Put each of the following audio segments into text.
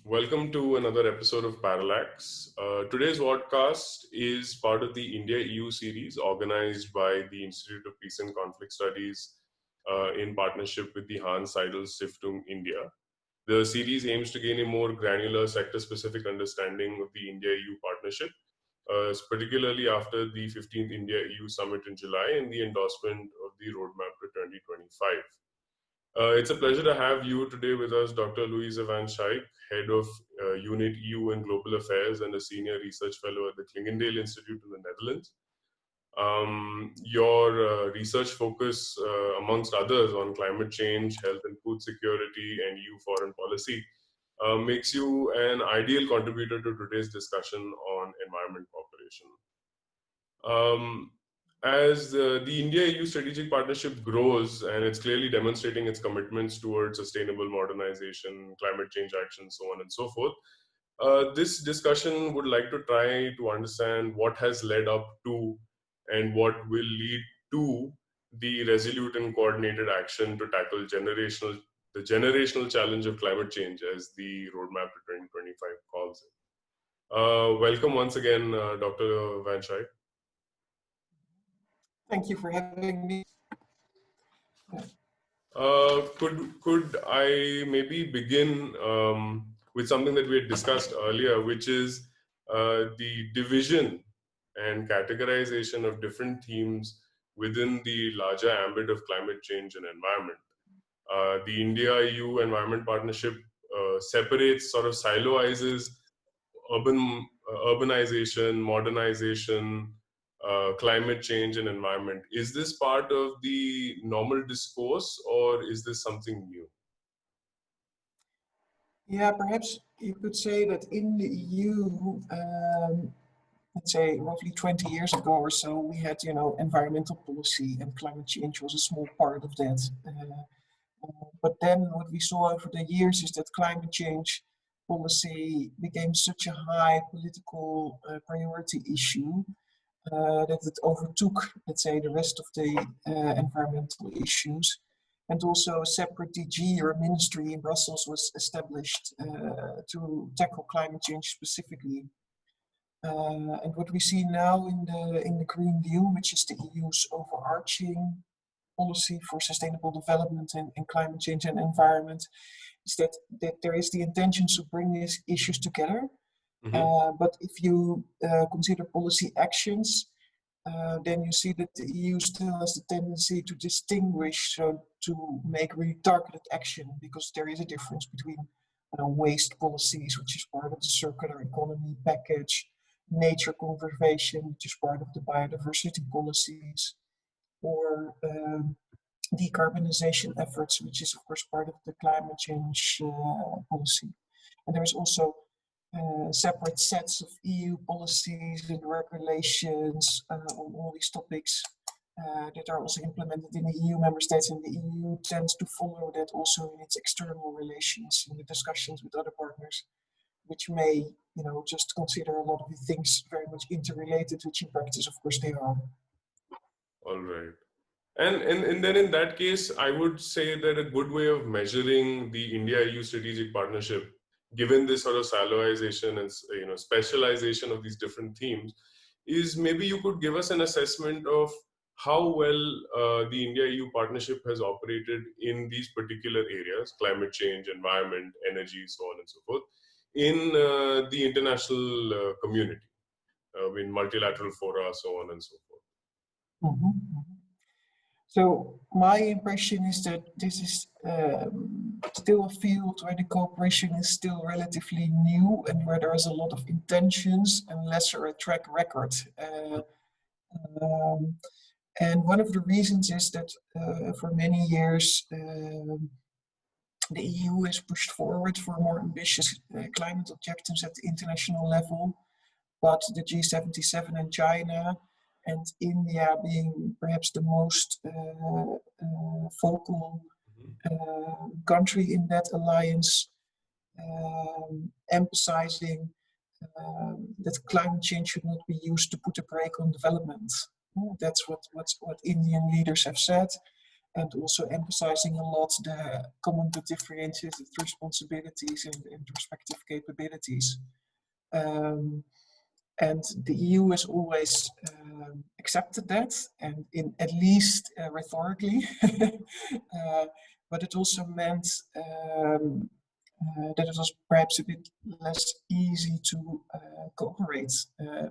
Welcome to another episode of Parallax. Today's podcast is part of the India-EU series organized by the Institute of Peace and Conflict Studies in partnership with the Hans Seidel Stiftung India. The series aims to gain a more granular sector-specific understanding of the India-EU partnership, particularly after the 15th India-EU Summit in July and the endorsement of the roadmap to 2025. It's a pleasure to have you today with us, Dr. Louise van Schaik, Head of Unit EU and Global Affairs and a Senior Research Fellow at the Clingendael Institute in the Netherlands. Your research focus, amongst others, on climate change, health and food security, and EU foreign policy makes you an ideal contributor to today's discussion on environment cooperation. As the India-EU strategic partnership grows and it's clearly demonstrating its commitments towards sustainable modernization, climate change action, so on and so forth, this discussion would like to try to understand what has led up to and what will lead to the resolute and coordinated action to tackle the generational challenge of climate change, as the roadmap to 2025 calls it. Welcome once again, Dr. van Schaik. Thank you for having me. Could I maybe begin with something that we had discussed earlier, which is the division and categorization of different themes within the larger ambit of climate change and environment. The India-EU Environment Partnership separates, sort of siloizes urbanization, modernization, climate change and environment. Is this part of the normal discourse, or is this something new? Yeah, perhaps you could say that in the EU, let's say roughly 20 years ago or so, we had, environmental policy, and climate change was a small part of that. But then what we saw over the years is that climate change policy became such a high political priority issue that it overtook, let's say, the rest of the environmental issues. And also a separate DG or ministry in Brussels was established to tackle climate change specifically. And what we see now in the Green Deal, which is the EU's overarching policy for sustainable development and climate change and environment, is that there is the intention to bring these issues together. But if you consider policy actions, then you see that the EU still has the tendency to distinguish, to make really targeted action, because there is a difference between waste policies, which is part of the circular economy package, nature conservation, which is part of the biodiversity policies, or decarbonization efforts, which is of course part of the climate change policy. And there is also separate sets of EU policies and regulations on all these topics that are also implemented in the EU member states, and the EU tends to follow that also in its external relations, in the discussions with other partners, which may, just consider a lot of the things very much interrelated, which in practice, of course, they are. All right. And then in that case, I would say that a good way of measuring the India-EU strategic partnership, given this sort of siloization and specialization of these different themes, is maybe you could give us an assessment of how well the India-EU partnership has operated in these particular areas: climate change, environment, energy, so on and so forth, in the international community, in multilateral fora, so on and so forth. So my impression is that this is still a field where the cooperation is still relatively new, and where there is a lot of intentions and lesser a track record. And one of the reasons is that for many years the EU has pushed forward for more ambitious climate objectives at the international level, but the G77 and China and India being perhaps the most vocal country in that alliance, emphasizing that climate change should not be used to put a brake on development. That's what Indian leaders have said. and also emphasizing a lot the common but differentiated responsibilities and respective capabilities. And the EU has always accepted that, and in at least rhetorically, but it also meant that it was perhaps a bit less easy to cooperate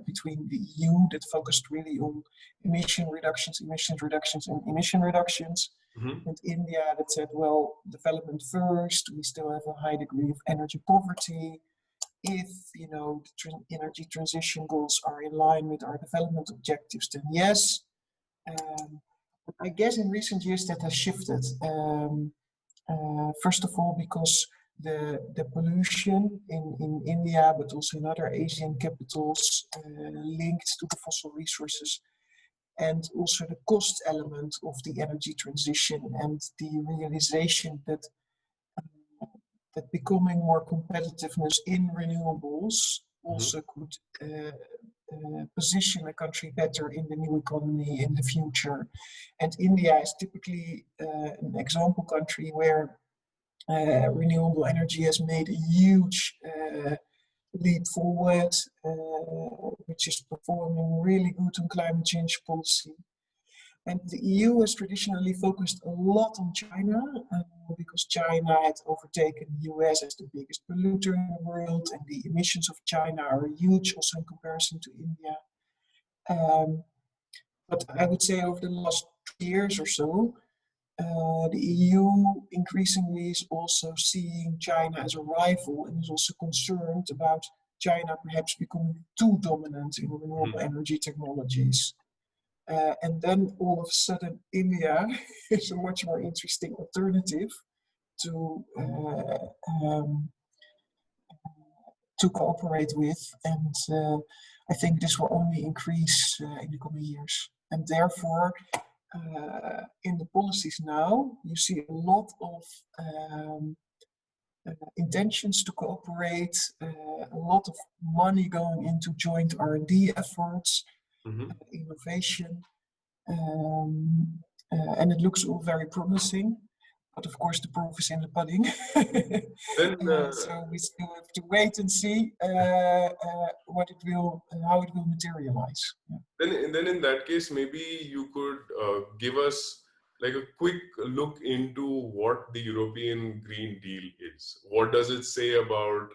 between the EU that focused really on emission reductions, and emission reductions, and India that said, well, development first, we still have a high degree of energy poverty. If the energy transition goals are in line with our development objectives, then yes. I guess in recent years that has shifted. First of all, because the pollution in India, but also in other Asian capitals, linked to the fossil resources, and also the cost element of the energy transition, and the realization that becoming more competitiveness in renewables also could position a country better in the new economy in the future. And India is typically an example country where renewable energy has made a huge leap forward, which is performing really good on climate change policy. And the EU has traditionally focused a lot on China because China had overtaken the US as the biggest polluter in the world, and the emissions of China are huge also in comparison to India. But I would say over the last years or so, the EU increasingly is also seeing China as a rival, and is also concerned about China perhaps becoming too dominant in renewable energy technologies. And then all of a sudden, India is a much more interesting alternative to cooperate with, and I think this will only increase in the coming years. And therefore, in the policies now, you see a lot of intentions to cooperate, a lot of money going into joint R&D efforts, innovation, and it looks all very promising. But of course, the proof is in the pudding. So we still have to wait and see what it will, how it will materialize. Yeah. Then in that case, maybe you could give us like a quick look into what the European Green Deal is. What does it say about,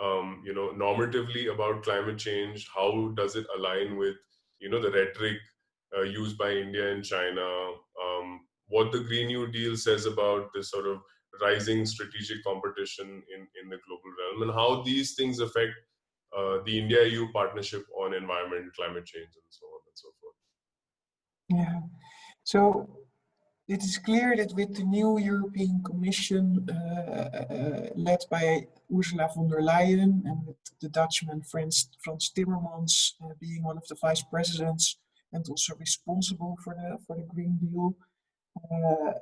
normatively about climate change? How does it align with, the rhetoric used by India and China? What the Green New Deal says about this sort of rising strategic competition in the global realm, and how these things affect the India-EU partnership on environment, climate change, and so on and so forth. Yeah. So it is clear that with the new European Commission led by Ursula von der Leyen, and with the Dutchman Frans Timmermans being one of the vice presidents and also responsible for the Green Deal,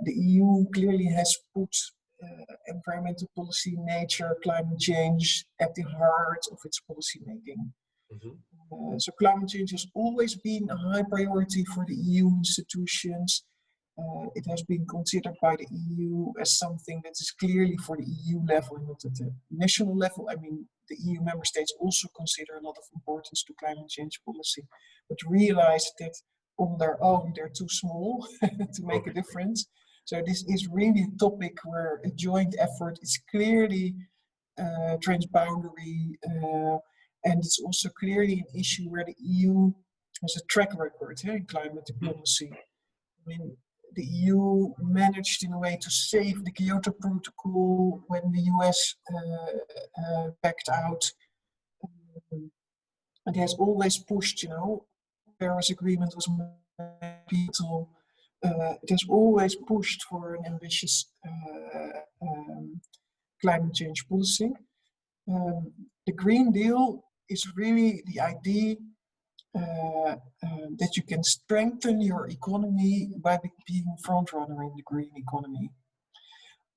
the EU clearly has put environmental policy, nature, climate change at the heart of its policy making. So climate change has always been a high priority for the EU institutions. It has been considered by the EU as something that is clearly for the EU level and not at the national level. I mean, the EU member states also consider a lot of importance to climate change policy, but realize that on their own they're too small to make a difference. So this is really a topic where a joint effort is clearly transboundary, and it's also clearly an issue where the EU has a track record in climate diplomacy. I mean, the EU managed in a way to save the Kyoto Protocol when the US backed out. It has always pushed, Paris Agreement was pivotal. It has always pushed for an ambitious climate change policy. The Green Deal is really the idea that you can strengthen your economy by being a front runner in the green economy.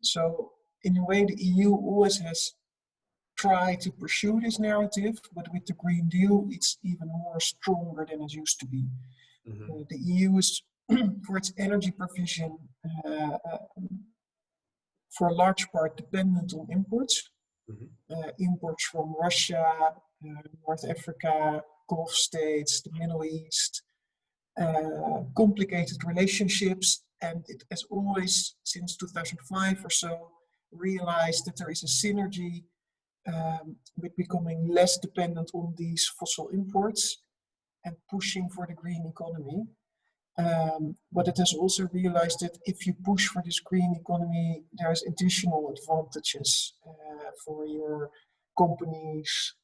So in a way, the EU always has tried to pursue this narrative, but with the Green Deal, it's even more stronger than it used to be. The EU is for its energy provision, for a large part dependent on imports. Imports from Russia, North Africa, Gulf states, the Middle East, complicated relationships, and it has always, since 2005 or so, realized that there is a synergy with becoming less dependent on these fossil imports and pushing for the green economy. But it has also realized that if you push for this green economy, there's additional advantages for your companies.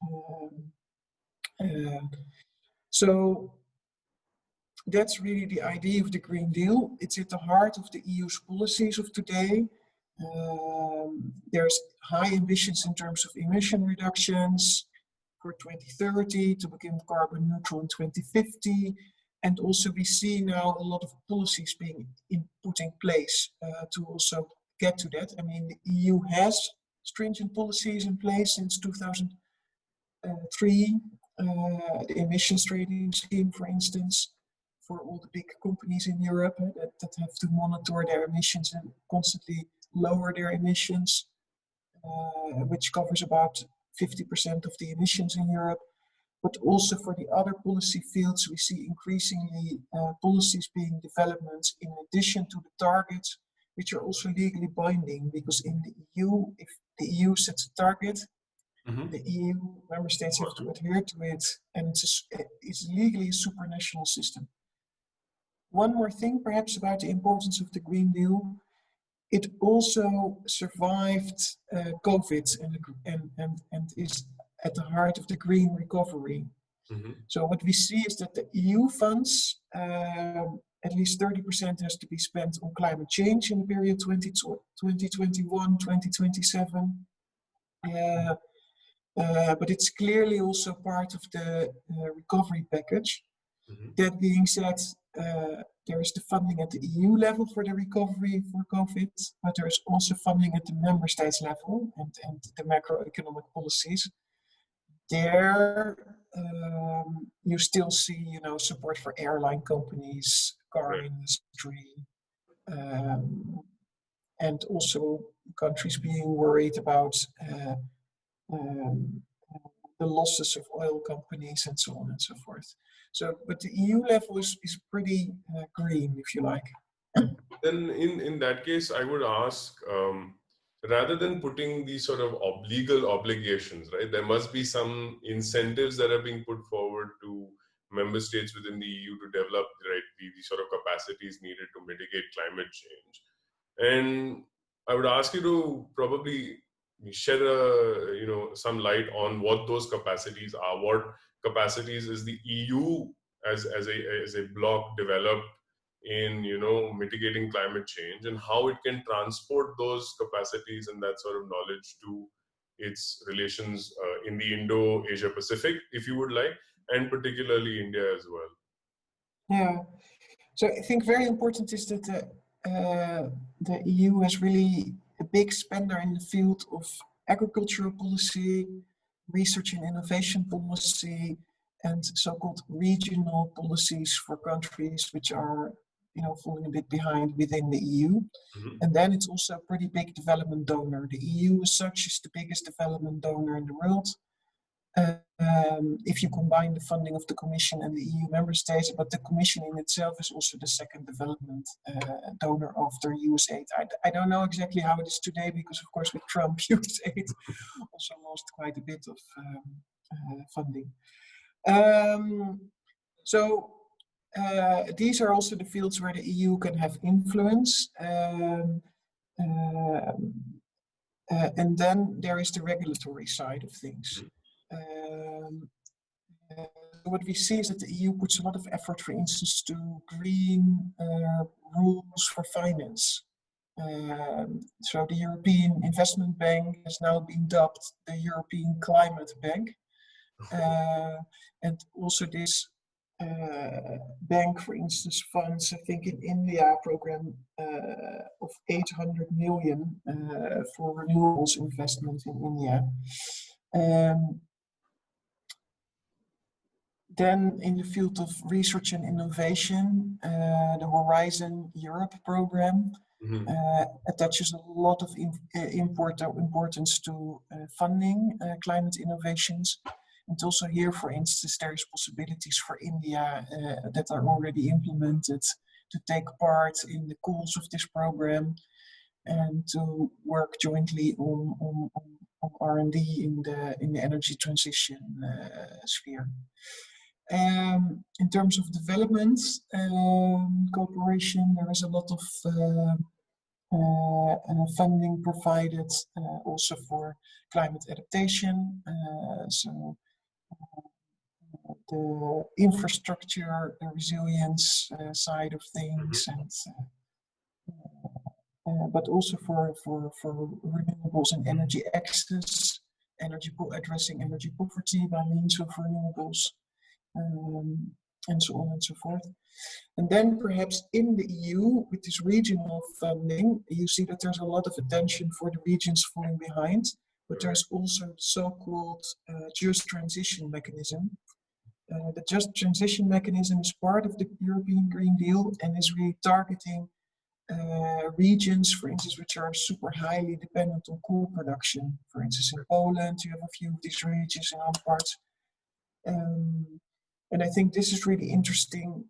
So that's really the idea of the Green Deal. It's at the heart of the EU's policies of today. There's high ambitions in terms of emission reductions for 2030 to become carbon neutral in 2050. And also we see now a lot of policies being put in place to also get to that. I mean, the EU has stringent policies in place since 2003. The emissions trading scheme, for instance, for all the big companies in Europe that have to monitor their emissions and constantly lower their emissions, which covers about 50% of the emissions in Europe. But also for the other policy fields, we see increasingly policies being developed in addition to the targets, which are also legally binding, because in the EU, if the EU sets a target, the EU member states have to adhere to it, and it's legally a supranational system. One more thing, perhaps, about the importance of the Green Deal. It also survived COVID and is at the heart of the green recovery. So what we see is that the EU funds, at least 30% has to be spent on climate change in the period 2021-2027. But it's clearly also part of the recovery package. That being said, there is the funding at the EU level for the recovery for COVID, but there is also funding at the member states level and the macroeconomic policies. There, you still see, support for airline companies, car industry, and also countries being worried about the losses of oil companies and so on and so forth. So, but the EU level is pretty green, if you like. Then in that case, I would ask, rather than putting these sort of legal obligations, right, there must be some incentives that are being put forward to member states within the EU to develop, right, the sort of capacities needed to mitigate climate change. And I would ask you to probably shed some light on what those capacities are. What capacities is the EU as a bloc developed in mitigating climate change, and how it can transport those capacities and that sort of knowledge to its relations in the Indo-Asia Pacific, if you would like, and particularly India as well. Yeah, so I think very important is that the EU is really a big spender in the field of agricultural policy, research and innovation policy, and so-called regional policies for countries which are falling a bit behind within the EU. And then it's also a pretty big development donor. The EU as such is the biggest development donor in the world. If you combine the funding of the Commission and the EU member states, but the Commission in itself is also the second development donor after USAID. I don't know exactly how it is today, because of course with Trump, USAID also lost quite a bit of funding. So these are also the fields where the EU can have influence. And then there is the regulatory side of things. What we see is that the EU puts a lot of effort, for instance, to green rules for finance. So the European Investment Bank has now been dubbed the European Climate Bank. And also this bank, for instance, funds, I think in India, a program of 800 million for renewables investment in India. Then in the field of research and innovation, the Horizon Europe program attaches a lot of importance to funding climate innovations. And also here, for instance, there is possibilities for India that are already implemented to take part in the calls of this program and to work jointly on R&D in the energy transition sphere. In terms of development cooperation, there is a lot of funding provided also for climate adaptation. So the infrastructure, the resilience side of things, and but also for renewables and energy access, addressing energy poverty by means of renewables, and so on and so forth. And then perhaps in the EU, with this regional funding, you see that there's a lot of attention for the regions falling behind, but there's also the so-called just transition mechanism. The just transition mechanism is part of the European Green Deal and is really targeting regions, for instance, which are super highly dependent on coal production. For instance, in Poland, you have a few of these regions in other parts. And I think this is really interesting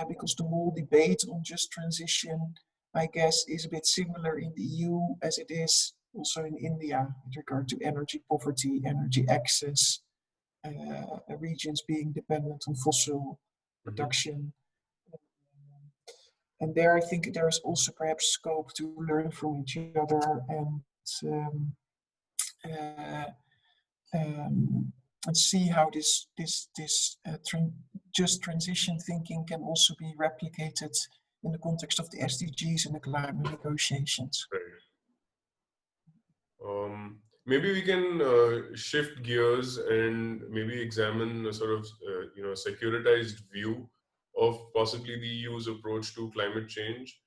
because the whole debate on just transition, I guess, is a bit similar in the EU as it is also in India with regard to energy poverty, energy access, regions being dependent on fossil production. And there, I think there is also perhaps scope to learn from each other and see how this just transition thinking can also be replicated in the context of the SDGs and the climate negotiations. Right. Maybe we can shift gears and maybe examine a sort of securitized view of possibly the EU's approach to climate change.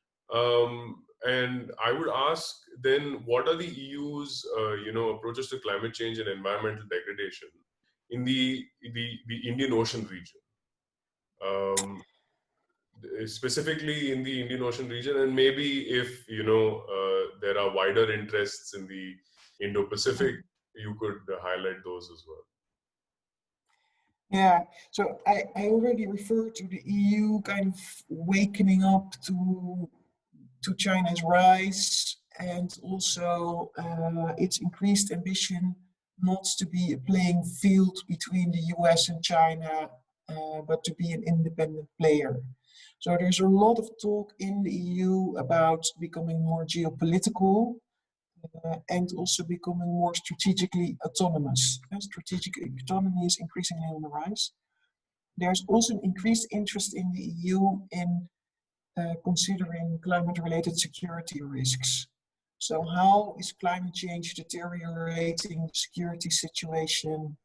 And I would ask then, what are the EU's approaches to climate change and environmental degradation in the Indian Ocean region? Specifically in the Indian Ocean region, and maybe if there are wider interests in the Indo-Pacific, you could highlight those as well. Yeah, so I already referred to the EU kind of wakening up to China's rise and also its increased ambition not to be a playing field between the US and China, but to be an independent player. So there's a lot of talk in the EU about becoming more geopolitical and also becoming more strategically autonomous. Strategic autonomy is increasingly on the rise. There's also an increased interest in the EU in considering climate-related security risks. So how is climate change deteriorating the security situation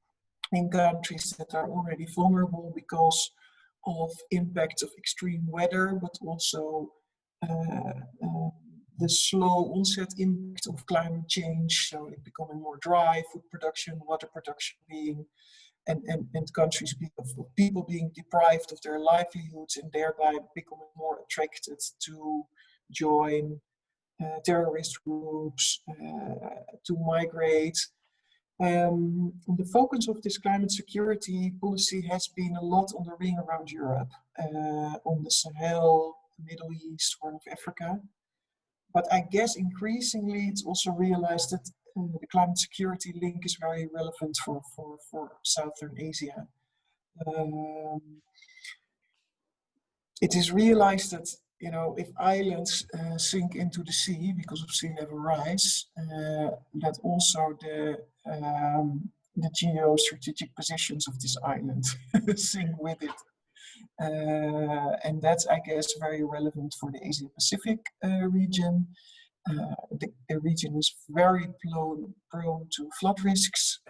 in countries that are already vulnerable because of impacts of extreme weather, but also the slow onset impact of climate change, so it becoming more dry, food production, water production being, and countries people being deprived of their livelihoods and thereby becoming more attracted to join terrorist groups, to migrate. The focus of this climate security policy has been a lot on the ring around Europe, on the Sahel, Middle East, Horn of Africa. But I guess increasingly it's also realized that the climate security link is very relevant for Southern Asia. It is realized that if islands sink into the sea because of sea level rise, that also the geostrategic positions of this island sink with it. And that's, I guess, very relevant for the Asia-Pacific region. The region is very prone to flood risks.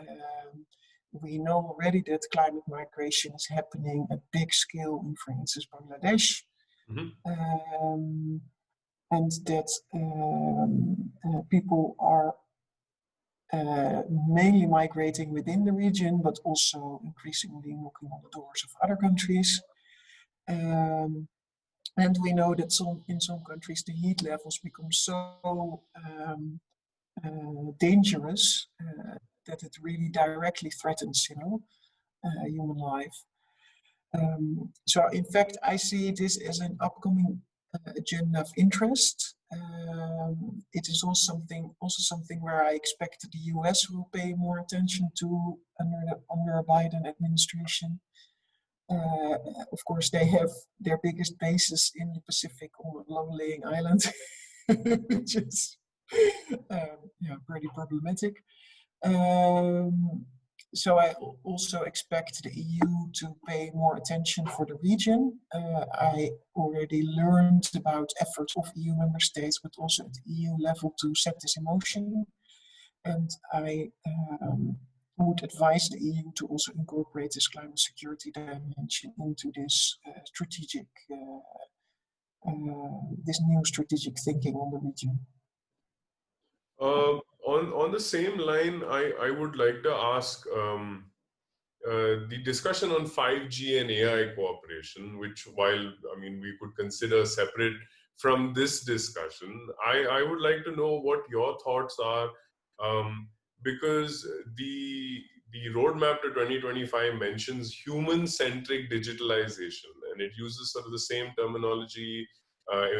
We know already that climate migration is happening at big scale in, for instance, Bangladesh. And that people are mainly migrating within the region, but also increasingly knocking on the doors of other countries. And we know that in some countries the heat levels become so dangerous that it really directly threatens, human life. So in fact, I see this as an upcoming agenda of interest. It is also something where I expect the US will pay more attention to under a Biden administration. Of course, they have their biggest bases in the Pacific on a low-lying island, which is pretty problematic. So I also expect the EU to pay more attention for the region. I already learned about efforts of EU member states, but also at the EU level to set this in motion. And I would advise the EU to also incorporate this climate security dimension into this this new strategic thinking on the region. On the same line, I would like to ask the discussion on 5G and AI cooperation, which while we could consider separate from this discussion, I would like to know what your thoughts are, because the roadmap to 2025 mentions human-centric digitalization, and it uses sort of the same terminology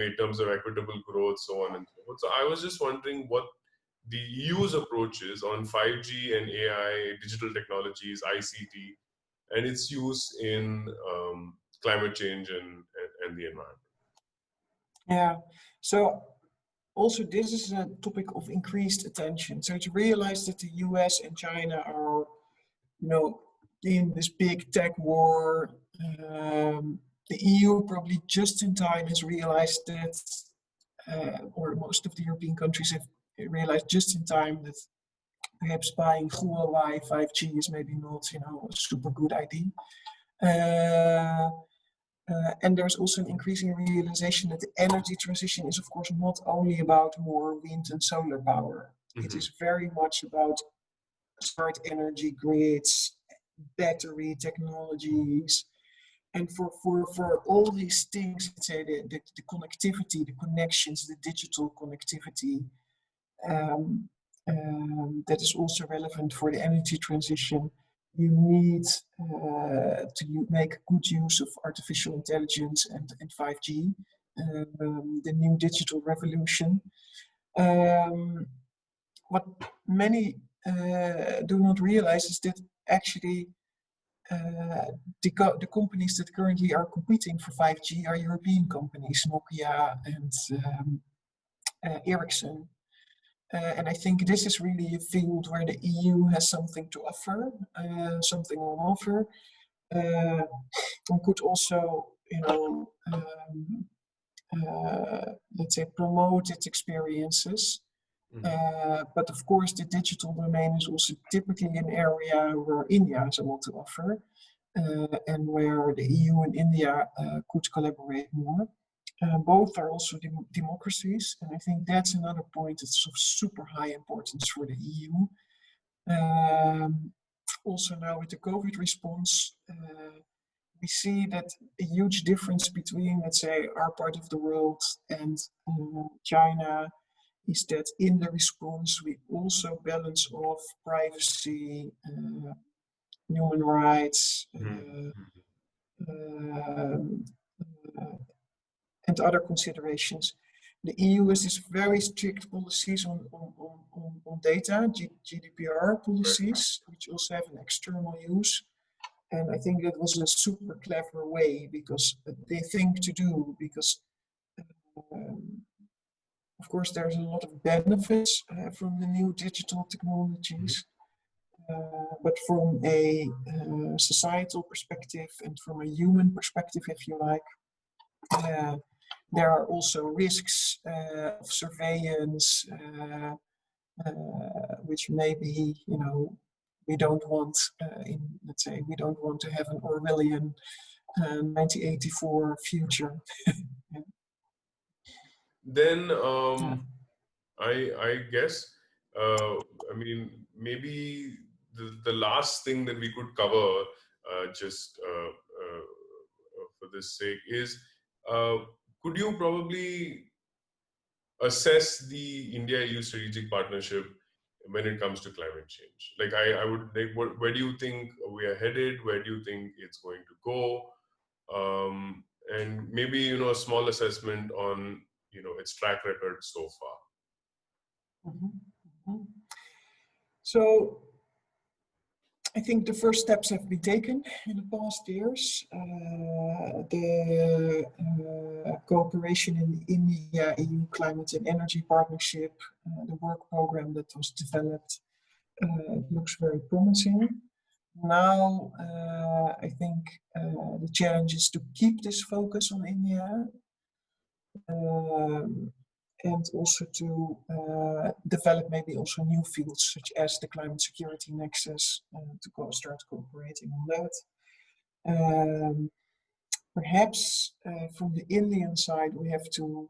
in terms of equitable growth, so on and so forth. So I was just wondering what the EU's approaches on 5G and AI, digital technologies, ICT, and its use in climate change and the environment. Yeah, so also this is a topic of increased attention. So it's realized that the US and China are, in this big tech war. The EU probably just in time has realized that, or most of the European countries have realized just in time that perhaps buying Huawei 5G is maybe not, a super good idea. And there's also an increasing realization that the energy transition is, of course, not only about more wind and solar power. Mm-hmm. It is very much about smart energy grids, battery technologies, and for all these things, let's say the connectivity, the connections, the digital connectivity, that is also relevant for the energy transition. You need to make good use of artificial intelligence and 5G, the new digital revolution. What many do not realize is that actually the companies that currently are competing for 5G are European companies, Nokia and Ericsson. And I think this is really a field where the EU has something to offer, something on offer. One could also, let's say, promote its experiences. But of course, the digital domain is also typically an area where India has a lot to offer, and where the EU and India could collaborate more. Both are also democracies, and I think that's another point that's of super high importance for the EU. Also now with the COVID response, we see that a huge difference between, let's say, our part of the world and China is that in the response we also balance off privacy, human rights, and other considerations. The EU has this very strict policies on data, GDPR policies, which also have an external use. And I think that was a super clever way because they think to do, because of course there's a lot of benefits from the new digital technologies, but from a societal perspective and from a human perspective, if you like, there are also risks of surveillance, which maybe, we don't want, let's say, we don't want to have an Orwellian 1984 future. Then I guess I mean, maybe the last thing that we could cover, for this sake, is could you probably assess the India-EU strategic partnership when it comes to climate change? Like, I would like, where do you think we are headed? Where do you think it's going to go? And maybe, you know, a small assessment on, you know, its track record so far. So I think the first steps have been taken in the past years. The cooperation in the India-EU Climate and Energy Partnership, the work program that was developed, looks very promising. Now, I think the challenge is to keep this focus on India, and also to develop maybe also new fields such as the climate security nexus, to start cooperating on that. Perhaps from the Indian side we have to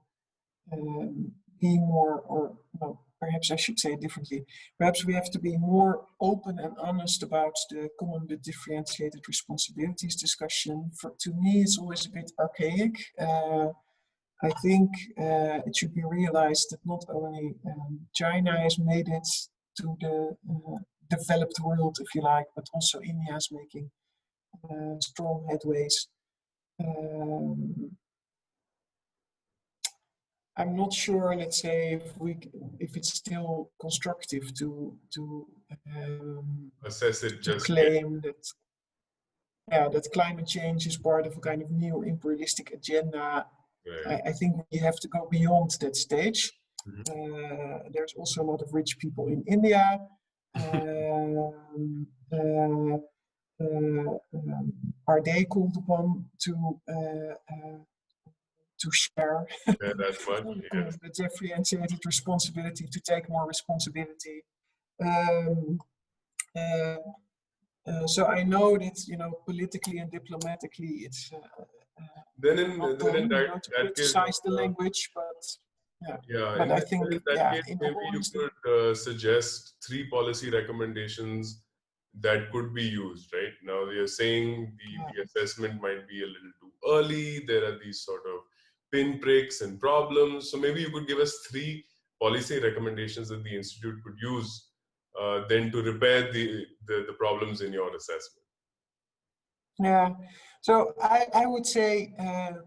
be more, or no, perhaps I should say it differently. Perhaps we have to be more open and honest about the common but differentiated responsibilities discussion. To me, it's always a bit archaic. I think it should be realized that not only China has made it to the developed world, if you like, but also India is making strong headways. I'm not sure, let's say, if it's still constructive to assess it, to just claim that climate change is part of a kind of neo-imperialistic agenda. right. I think we have to go beyond that stage. Mm-hmm. There's also a lot of rich people in India. Are they called upon to share That much, yes. the differentiated responsibility, to take more responsibility? So I know that, you know, politically and diplomatically, it's Then in to that case, criticize the language, but yeah, but I think in that case, in maybe all you honesty, could suggest 3 policy recommendations that could be used, right? Now, you're saying the assessment might be a little too early. There are these sort of pinpricks and problems. So maybe you could give us 3 policy recommendations that the Institute could use then to repair the problems in your assessment. Yeah, so I would say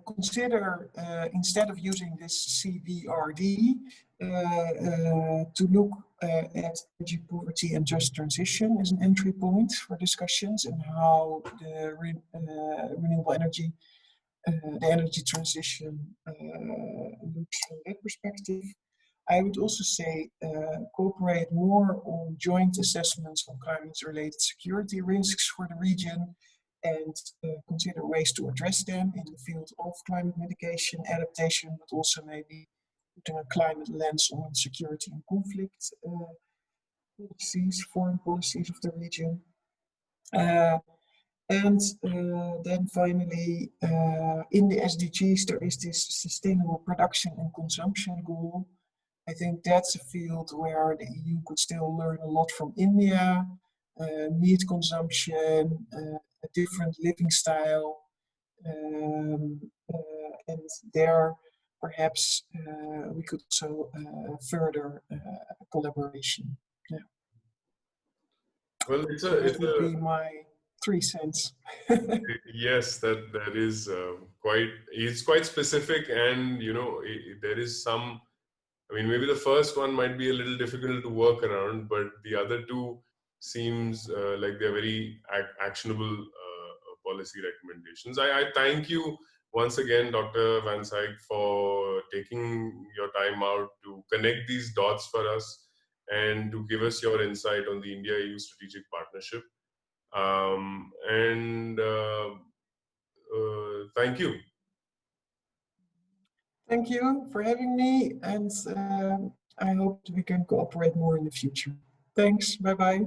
consider, instead of using this CBRD, to look at energy poverty and just transition as an entry point for discussions, and how the renewable energy, the energy transition looks from that perspective. I would also say cooperate more on joint assessments on climate-related security risks for the region, and consider ways to address them in the field of climate mitigation, adaptation, but also maybe putting a climate lens on security and conflict policies, foreign policies of the region. And then finally, in the SDGs, there is this sustainable production and consumption goal. I think that's a field where the EU could still learn a lot from India. Meat consumption, a different living style, and there perhaps we could also further collaboration. Yeah. Well, That would be my 3 cents. Yes, that is it's quite specific, and you know, there is some. I mean, maybe the first one might be a little difficult to work around, but the other 2 seems like they're very actionable policy recommendations. I thank you once again, Dr. Van Schaik, for taking your time out to connect these dots for us and to give us your insight on the India-EU strategic partnership. Thank you. Thank you for having me, and I hope we can cooperate more in the future. Thanks. Bye-bye.